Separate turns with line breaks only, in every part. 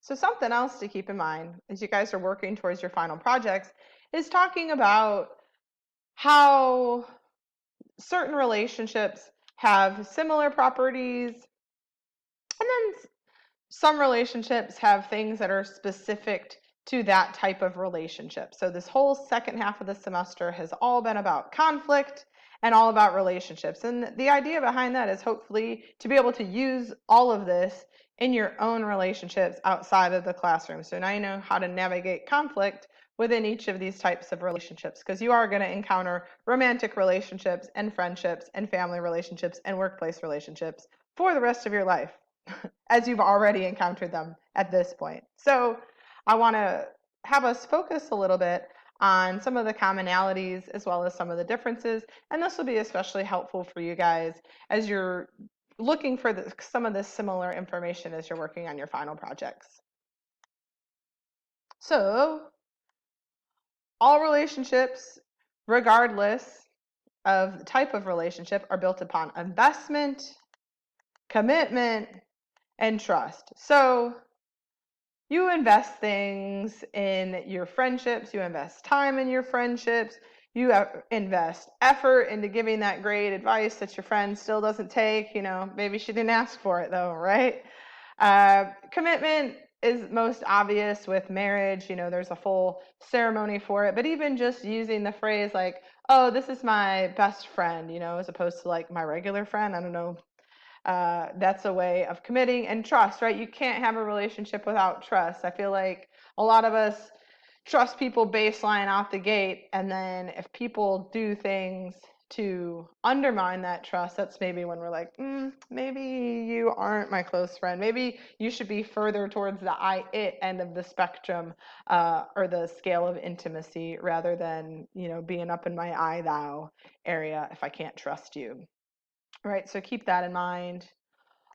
So something else to keep in mind as you guys are working towards your final projects is talking about how certain relationships have similar properties, and then some relationships have things that are specific to that type of relationship. So this whole second half of the semester has all been about conflict and all about relationships. And the idea behind that is hopefully to be able to use all of this in your own relationships outside of the classroom. So now you know how to navigate conflict within each of these types of relationships, because you are going to encounter romantic relationships and friendships and family relationships and workplace relationships for the rest of your life, as you've already encountered them at this point. So I want to have us focus a little bit on some of the commonalities as well as some of the differences, and this will be especially helpful for you guys as you're looking for some of this similar information as you're working on your final projects. So all relationships, regardless of the type of relationship, are built upon investment, commitment, and trust. So you invest things in your friendships, you invest time in your friendships, you invest effort into giving that great advice that your friend still doesn't take. Maybe she didn't ask for it though, right? Commitment is most obvious with marriage. There's a full ceremony for it, but even just using the phrase like, oh, this is my best friend, as opposed to like my regular friend, I don't know, that's a way of committing. And trust, right? You can't have a relationship without trust. I feel like a lot of us trust people baseline out the gate, and then if people do things to undermine that trust, that's maybe when we're like, maybe you aren't my close friend. Maybe you should be further towards the I-it end of the spectrum, or the scale of intimacy, rather than being up in my I-thou area if I can't trust you. Right, so keep that in mind.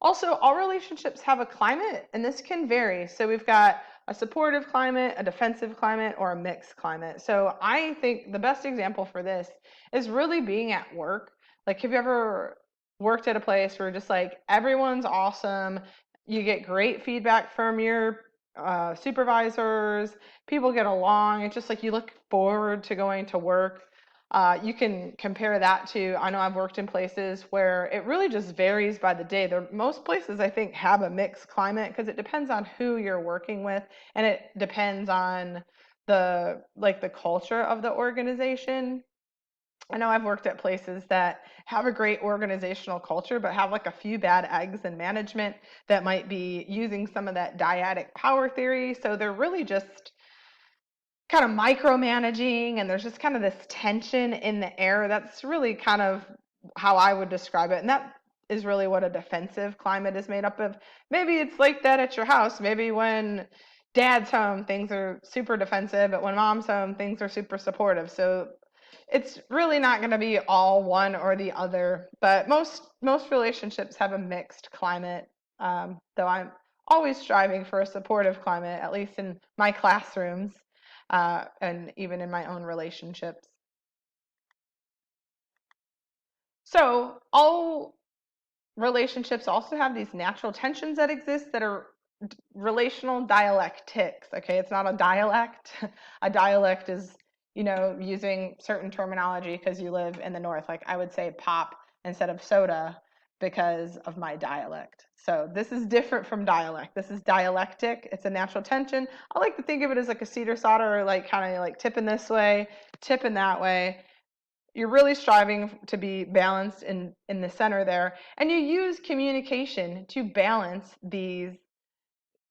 Also, all relationships have a climate, and this can vary. So we've got a supportive climate, a defensive climate, or a mixed climate. So I think the best example for this is really being at work. Like, have you ever worked at a place where just like everyone's awesome, you get great feedback from your supervisors, people get along, it's just like you look forward to going to work. You can compare that to, I know I've worked in places where it really just varies by the day. Most places I think have a mixed climate because it depends on who you're working with, and it depends on the culture of the organization. I know I've worked at places that have a great organizational culture, but have like a few bad eggs in management that might be using some of that dyadic power theory. So they're really just kind of micromanaging, and there's just kind of this tension in the air. That's really kind of how I would describe it. And that is really what a defensive climate is made up of. Maybe it's like that at your house. Maybe when dad's home, things are super defensive, but when mom's home, things are super supportive. So it's really not going to be all one or the other, but most relationships have a mixed climate. Though I'm always striving for a supportive climate, at least in my classrooms, and even in my own relationships. So all relationships also have these natural tensions that exist that are relational dialectics. Okay, it's not a dialect. A dialect is, using certain terminology because you live in the north. Like I would say pop instead of soda because of my dialect. So this is different from dialect. This is dialectic. It's a natural tension. I like to think of it as like a cedar solder, or like kind of like tipping this way, tipping that way. You're really striving to be balanced in the center there, and you use communication to balance these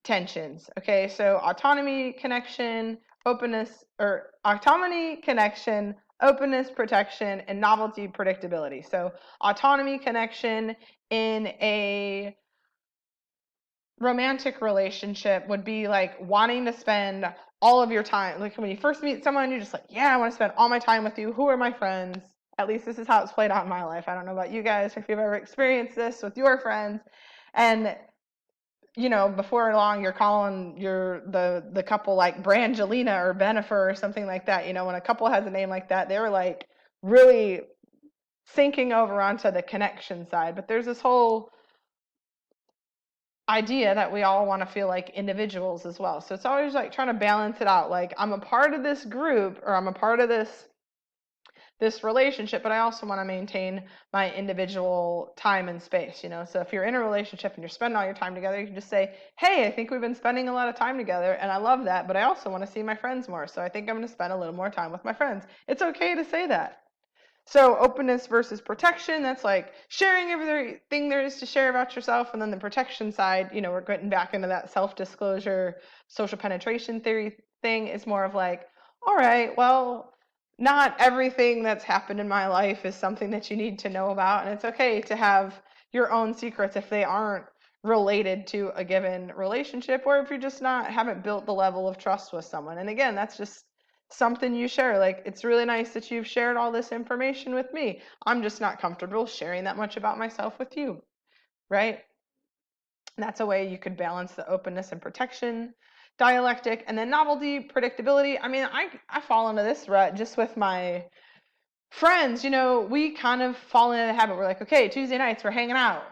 tensions. Okay, so autonomy, connection, openness, or autonomy, connection, openness, protection, and novelty, predictability. So autonomy, connection in a romantic relationship would be like wanting to spend all of your time. Like when you first meet someone, you're just like, yeah, I want to spend all my time with you. Who are my friends? At least this is how it's played out in my life. I don't know about you guys, if you've ever experienced this with your friends. And before long, you're calling the couple like Brangelina or Benifer or something like that. When a couple has a name like that, they're like really sinking over onto the connection side. But there's this whole idea that we all want to feel like individuals as well. So it's always like trying to balance it out. Like, I'm a part of this group, or I'm a part of this relationship, but I also want to maintain my individual time and space, you know? So if you're in a relationship and you're spending all your time together, you can just say, hey, I think we've been spending a lot of time together and I love that, but I also want to see my friends more. So I think I'm going to spend a little more time with my friends. It's okay to say that. So openness versus protection, that's like sharing everything there is to share about yourself. And then the protection side, you know, we're getting back into that self-disclosure, social penetration theory thing. Is more of like, all right, well, not everything that's happened in my life is something that you need to know about. And it's okay to have your own secrets if they aren't related to a given relationship, or if you're just not, haven't built the level of trust with someone. And again, that's just something you share. Like, it's really nice that you've shared all this information with me. I'm just not comfortable sharing that much about myself with you, right? And that's a way you could balance the openness and protection dialectic. And then novelty, predictability. I mean, I fall into this rut just with my friends. You know, we kind of fall into the habit. We're like, okay, Tuesday nights, we're hanging out.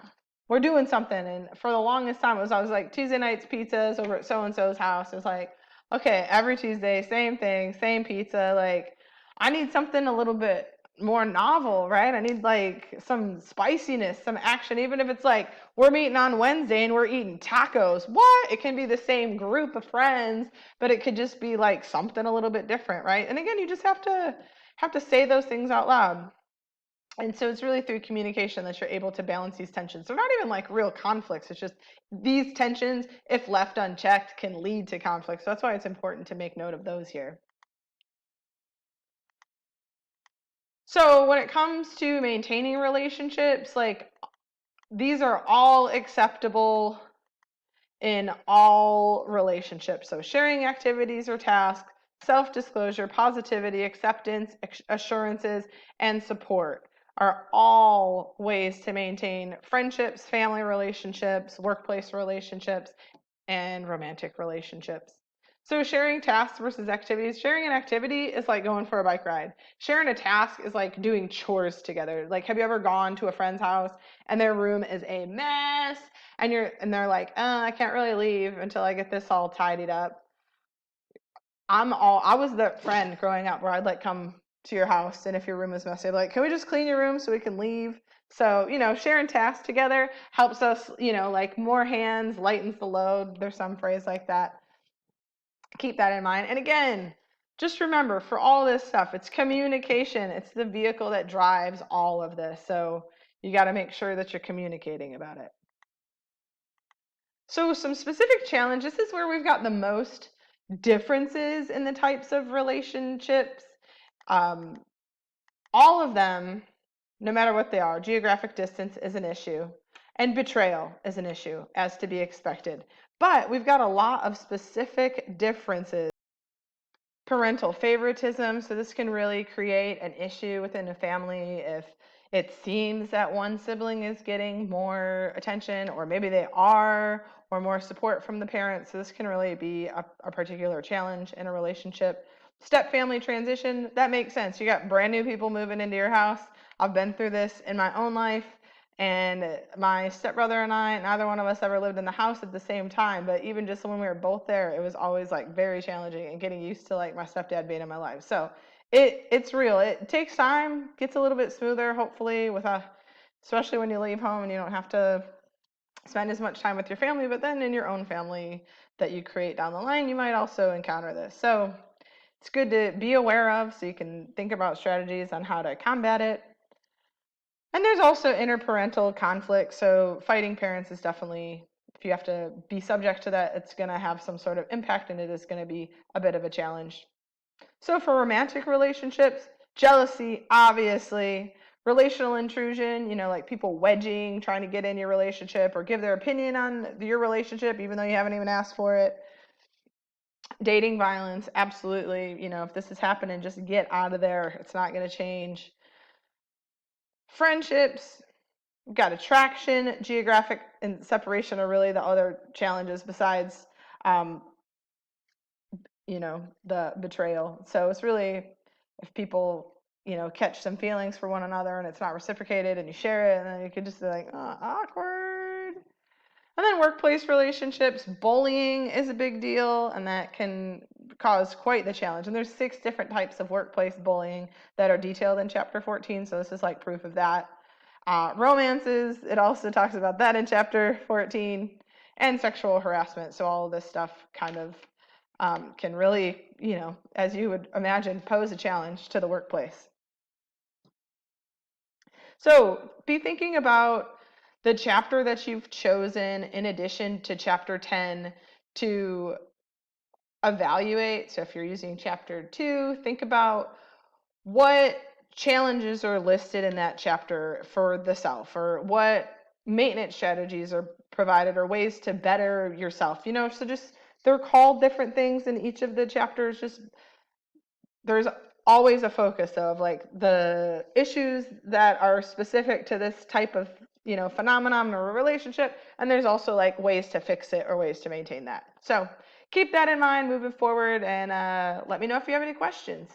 We're doing something. And for the longest time, it was always like Tuesday nights pizzas over at so-and-so's house. It was like, okay, every Tuesday, same thing, same pizza. Like, I need something a little bit more novel, right? I need like some spiciness, some action, even if it's like we're meeting on Wednesday and we're eating tacos. What? It can be the same group of friends, but it could just be like something a little bit different, right? And again, you just have to say those things out loud. And so it's really through communication that you're able to balance these tensions. They're not even like real conflicts. It's just these tensions, if left unchecked, can lead to conflicts. So that's why it's important to make note of those here. So when it comes to maintaining relationships, like, these are all acceptable in all relationships. So sharing activities or tasks, self-disclosure, positivity, acceptance, assurances, and support are all ways to maintain friendships, family relationships, workplace relationships, and romantic relationships. So sharing tasks versus activities. Sharing an activity is like going for a bike ride. Sharing a task is like doing chores together. Like, have you ever gone to a friend's house and their room is a mess, and they're like, I can't really leave until I get this all tidied up. I was the friend growing up where I'd like come to your house, and if your room was messy, I'd be like, can we just clean your room so we can leave? So, you know, sharing tasks together helps us, you know, like more hands lightens the load. There's some phrase like that. Keep that in mind. And again, just remember, for all this stuff, it's communication. It's the vehicle that drives all of this. So you got to make sure that you're communicating about it. So some specific challenges. This is where we've got the most differences in the types of relationships. Um, all of them, no matter what they are, geographic distance is an issue, and betrayal is an issue, as to be expected. But we've got a lot of specific differences. Parental favoritism. So this can really create an issue within a family if it seems that one sibling is getting more attention, or maybe they are, or more support from the parents. So this can really be a particular challenge in a relationship. Step family transition, that makes sense. You got brand new people moving into your house. I've been through this in my own life. And my stepbrother and I, neither one of us ever lived in the house at the same time. But even just when we were both there, it was always like very challenging and getting used to like my stepdad being in my life. So it's real. It takes time, gets a little bit smoother, hopefully, especially when you leave home and you don't have to spend as much time with your family. But then in your own family that you create down the line, you might also encounter this. So it's good to be aware of, so you can think about strategies on how to combat it. And there's also interparental conflict. So fighting parents is definitely, if you have to be subject to that, it's going to have some sort of impact, and it is going to be a bit of a challenge. So for romantic relationships, jealousy, obviously. Relational intrusion, you know, like people wedging, trying to get in your relationship or give their opinion on your relationship, even though you haven't even asked for it. Dating violence, absolutely. You know, if this is happening, just get out of there. It's not going to change. Friendships, we've got attraction, geographic, and separation are really the other challenges besides, um, you know, the betrayal. So it's really, if people, you know, catch some feelings for one another and it's not reciprocated and you share it, and then you could just be like, oh, awkward. And then workplace relationships, bullying is a big deal, and that can cause quite the challenge. And there's 6 different types of workplace bullying that are detailed in chapter 14, so this is like proof of that. Romances, it also talks about that in chapter 14, and sexual harassment. So all of this stuff kind of can really, as you would imagine, pose a challenge to the workplace. So be thinking about the chapter that you've chosen in addition to chapter 10 to evaluate. So if you're using chapter 2, think about what challenges are listed in that chapter for the self, or what maintenance strategies are provided, or ways to better yourself. So just they're called different things in each of the chapters. Just there's always a focus of like the issues that are specific to this type of phenomenon or relationship, and there's also like ways to fix it or ways to maintain that. So keep that in mind moving forward, and let me know if you have any questions.